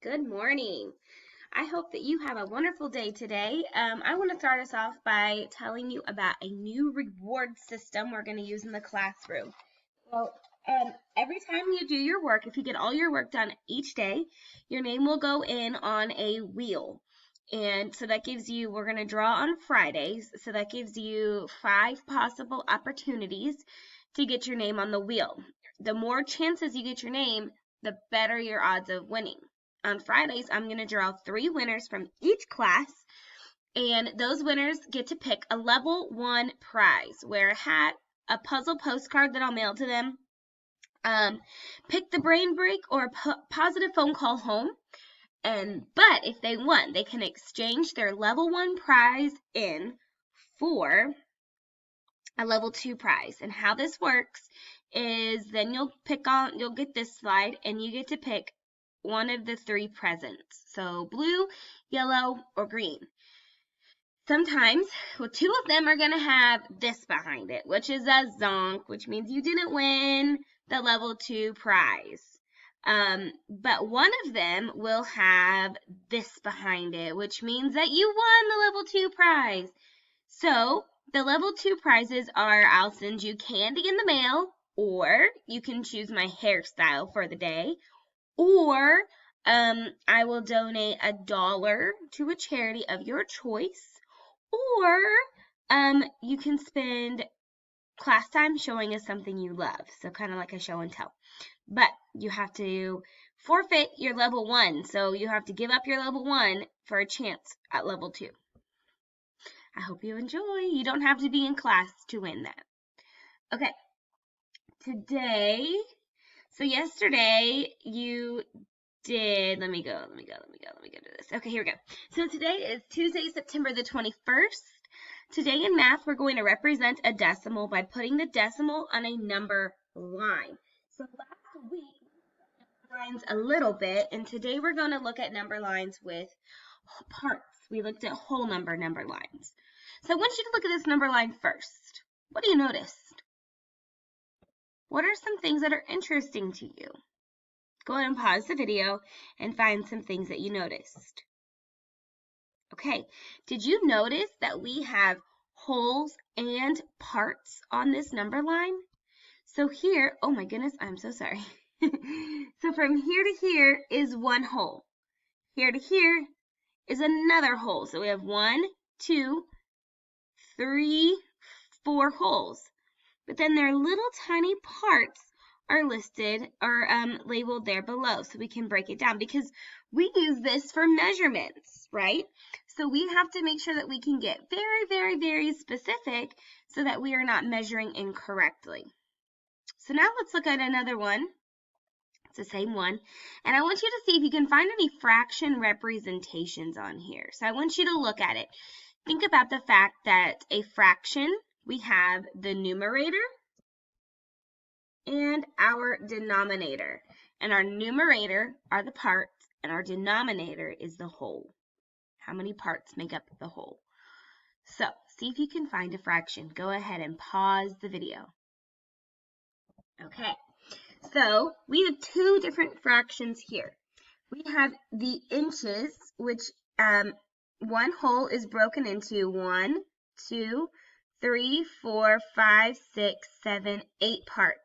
Good morning. I hope that you have a wonderful day today. I want to start us off by telling you about a new reward system we're going to use in the classroom. Well, every time you do your work, if you get all your work done each day, your name will go in on a wheel. And so that gives you, we're going to draw on Fridays, so that gives you 5 possible opportunities to get your name on the wheel. The more chances you get your name, the better your odds of winning. On Fridays, I'm going to draw 3 winners from each class, and those winners get to pick a level 1 prize. Wear a hat, a puzzle postcard that I'll mail to them, pick the brain break or a positive phone call home. But if they won, they can exchange their level 1 prize in for a level 2 prize. And how this works is then you'll get this slide and you get to pick one of the 3 presents. So blue, yellow, or green. Sometimes, 2 of them are going to have this behind it, which is a zonk, which means you didn't win the level 2 prize. But one of them will have this behind it, which means that you won the level 2 prize. So the level 2 prizes are I'll send you candy in the mail, or you can choose my hairstyle for the day, or I will donate $1 to a charity of your choice, or you can spend class time showing us something you love, so kind of like a show and tell. But you have to forfeit your level 1, so you have to give up your level 1 for a chance at level 2. I hope you enjoy. You don't have to be in class to win that. Okay, so yesterday you did, let me go to this. Okay, here we go. So today is Tuesday, September the 21st. Today in math, we're going to represent a decimal by putting the decimal on a number line. So last week, we looked at lines a little bit, and today we're going to look at number lines with parts. We looked at whole number lines. So I want you to look at this number line first. What do you notice? What are some things that are interesting to you? Go ahead and pause the video and find some things that you noticed. Okay, did you notice that we have wholes and parts on this number line? So here, oh my goodness, I'm so sorry. So from here to here is one whole. Here to here is another whole. So we have 1, 2, 3, 4 holes. But then their little tiny parts are listed or labeled there below, so we can break it down because we use this for measurements, right? So we have to make sure that we can get very, very, very specific so that we are not measuring incorrectly. So now let's look at another one. It's the same one. And I want you to see if you can find any fraction representations on here. So I want you to look at it. Think about the fact that a fraction, we have the numerator and our denominator. And our numerator are the parts, and our denominator is the whole. How many parts make up the whole? So, see if you can find a fraction. Go ahead and pause the video. Okay, so we have 2 different fractions here. We have the inches, which one whole is broken into 1, 2, 3, 4, 5, 6, 7, 8 parts.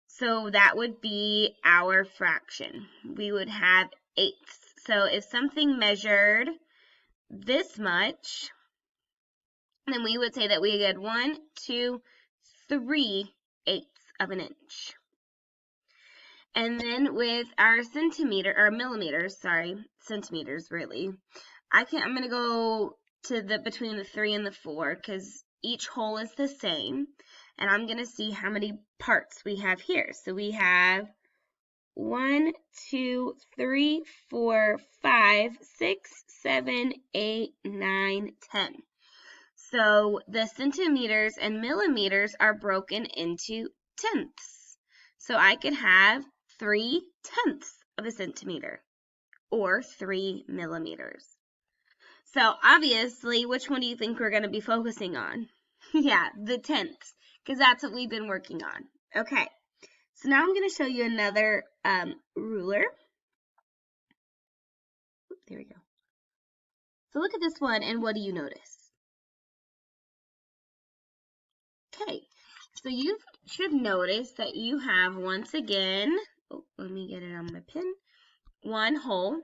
So that would be our fraction. We would have eighths. So if something measured this much, then we would say that we had 1, 2, 3 eighths of an inch. And then with our millimeters, centimeters really. I'm going to go to between the 3 and the 4 because each whole is the same. And I'm going to see how many parts we have here. So we have 1, 2, 3, 4, 5, 6, 7, 8, 9, 10. So the centimeters and millimeters are broken into tenths. So I could have 3 tenths of a centimeter or 3 millimeters. So obviously, which one do you think we're going to be focusing on? Yeah, the tenths, because that's what we've been working on. Okay, So now I'm going to show you another ruler. There we go. So look at this one, and what do you notice? Okay, so you should notice that you have, once again, let me get it on my pen, one hole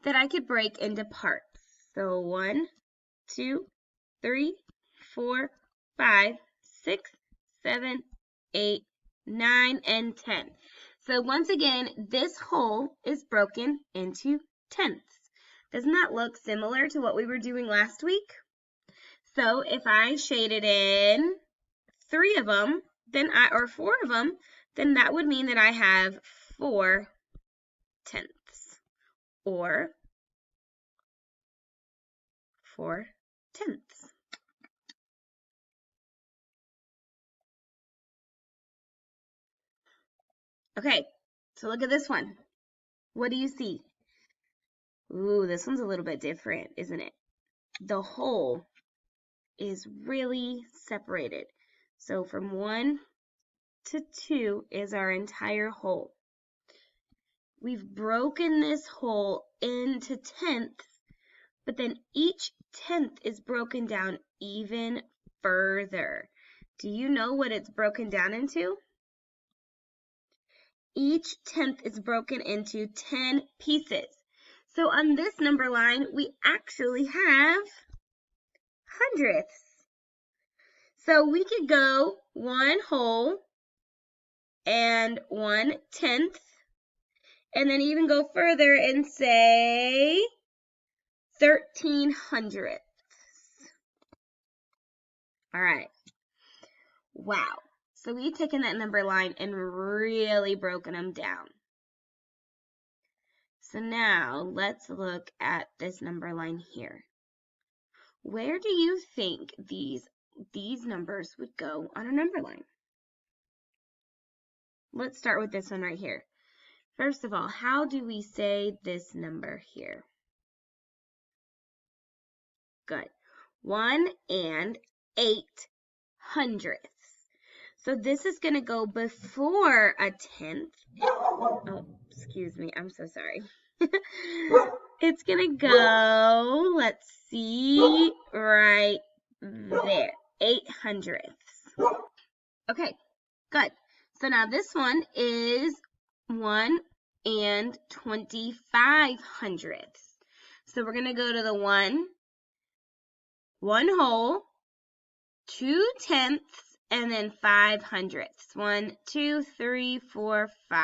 that I could break into parts. So 1, 2, 3, 4, 5, 6, 7, 8, 9, and 10. So once again, this hole is broken into tenths. Doesn't that look similar to what we were doing last week? So if I shaded in 3 of them, or 4 of them, then that would mean that I have 4 tenths, or 4 tenths. Okay, so look at this one. What do you see? Ooh, this one's a little bit different, isn't it? The hole is really separated. So from 1 to 2 is our entire hole. We've broken this hole into tenths, but then each tenth is broken down even further. Do you know what it's broken down into? Each tenth is broken into 10 pieces. So on this number line, we actually have hundredths. So we could go 1 whole and 1 tenth, and then even go further and say 13 hundredths. All right. Wow. So we've taken that number line and really broken them down. So now let's look at this number line here. Where do you think these numbers would go on a number line? Let's start with this one right here. First of all, how do we say this number here? Good. 1 and 8 hundredths. So this is going to go before a tenth. Oh, excuse me. I'm so sorry. It's going to go, let's see, right there. 8 hundredths. Okay, good. So now this one is 1 and 25 hundredths. So we're going to go to the 1 whole, 2 tenths, and then 5 hundredths. 1, 2, 3, 4, 5.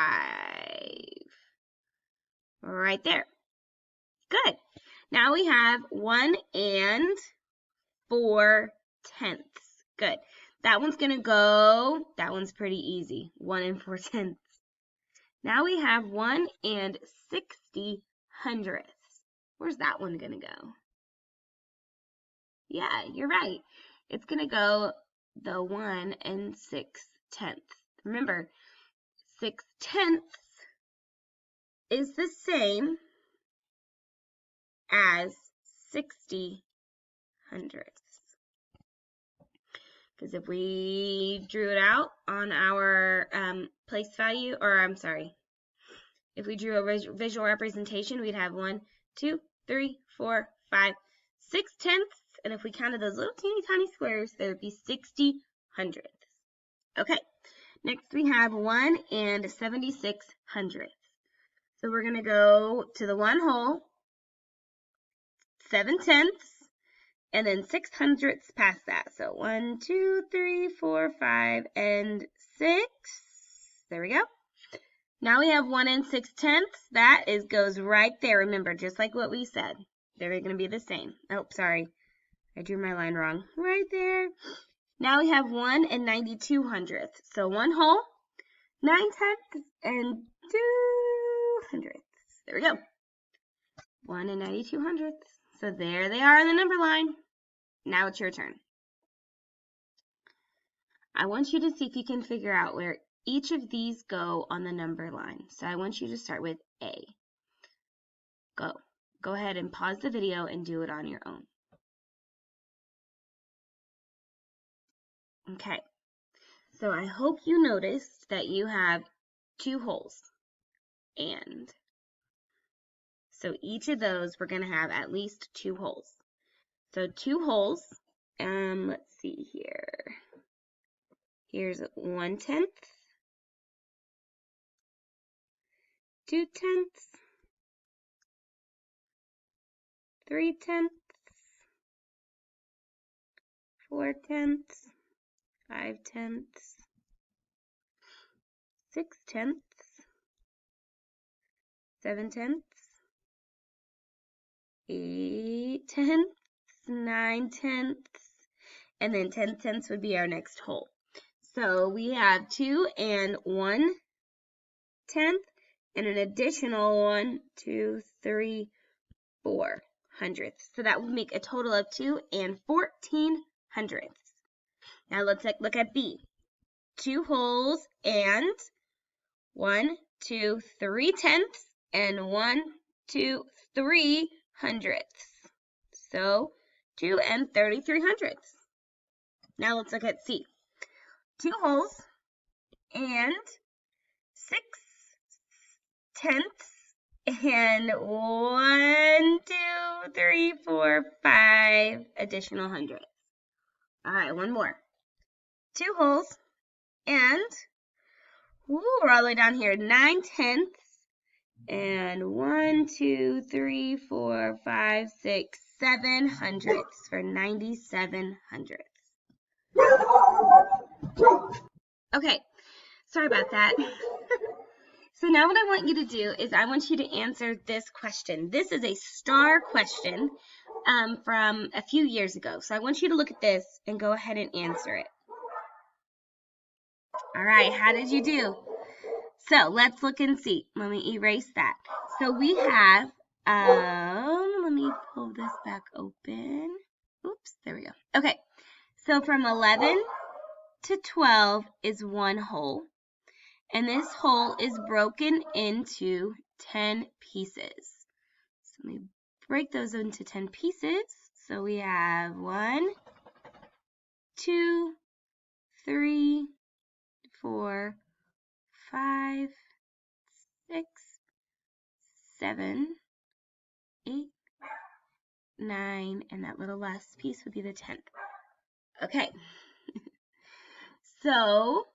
Right there. Good. Now we have 1 and 4 tenths. Good. That one's going to go, that one's pretty easy. 1 and 4 tenths. Now we have 1 and 60 hundredths. Where's that one going to go? Yeah, you're right. It's going to go the 1 and 6 tenths. Remember, 6 tenths is the same as 60 hundredths. Because if we drew it out on our place value, or I'm sorry, if we drew a visual representation, we'd have 1, 2, 3, 4, 5, 6 tenths. And if we counted those little teeny tiny squares, there would be 60 hundredths. Okay, next we have 1 and 76 hundredths. So we're going to go to the 1 whole, 7 tenths, and then 6 hundredths past that. So 1, 2, 3, 4, 5, and 6. There we go. Now we have 1 and 6 tenths. That goes right there. Remember, just like what we said. They're going to be the same. Oh, sorry. I drew my line wrong. Right there. Now we have 1 and 92 hundredths. So 1 whole, 9 tenths, and 2 hundredths. There we go. 1 and 92 hundredths. So there they are in the number line. Now it's your turn. I want you to see if you can figure out where each of these go on the number line. So I want you to start with A. Go. Go ahead and pause the video and do it on your own. Okay. So I hope you noticed that you have 2 holes. And so each of those we're going to have at least 2 holes. So 2 holes, let's see here. Here's 1/10, 2/10, 3/10, 4/10, 5/10, 6/10, 7/10, 8/10, 9/10, and then 10/10 would be our next hole. So we have 2 and 1/10 and an additional 1, 2, 3, 4 hundredths. So that would make a total of 2 and 14 hundredths. Now let's look at B. 2 holes and 1, 2, 3/10 and 1, 2, 3 hundredths. So 2 and 33 hundredths. Now let's look at C. 2 holes and 6/10 and 1, 2, 3, 4, 5 additional hundredths. All right, one more. 2 holes and we're all the way down here, 9/10 and 1, 2, 3, 4, 5, 6, 7 hundredths for 97 hundredths. Okay, sorry about that. So now what I want you to do is I want you to answer this question. This is a star question from a few years ago. So I want you to look at this and go ahead and answer it. All right, how did you do? So let's look and see. Let me erase that. So we have, let me pull this back open. Oops, there we go. Okay, so from 11 to 12 is 1 hole. And this hole is broken into 10 pieces. So let me break those into 10 pieces. So we have 1, 2, 3, 4, 5, 6, 7, 8, 9, and that little last piece would be the 10th. Okay. So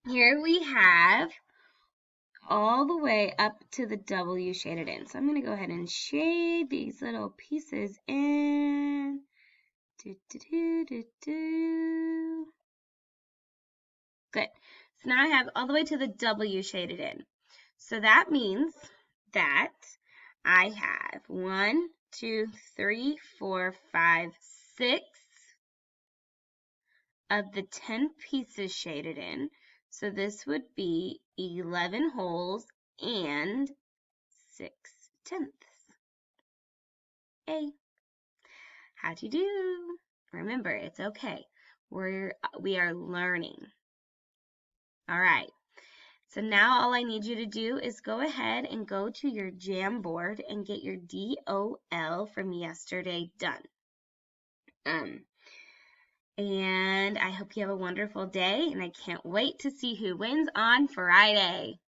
here we have all the way up to the W shaded in. So I'm going to go ahead and shade these little pieces in. Good. So now I have all the way to the W shaded in. So that means that I have 1, 2, 3, 4, 5, 6 of the 10 pieces shaded in. So this would be 11 holes and 6/10. A. How'd you do? Remember, it's okay. We are learning. All right. So now all I need you to do is go ahead and go to your Jamboard and get your DOL from yesterday done. And I hope you have a wonderful day, and I can't wait to see who wins on Friday.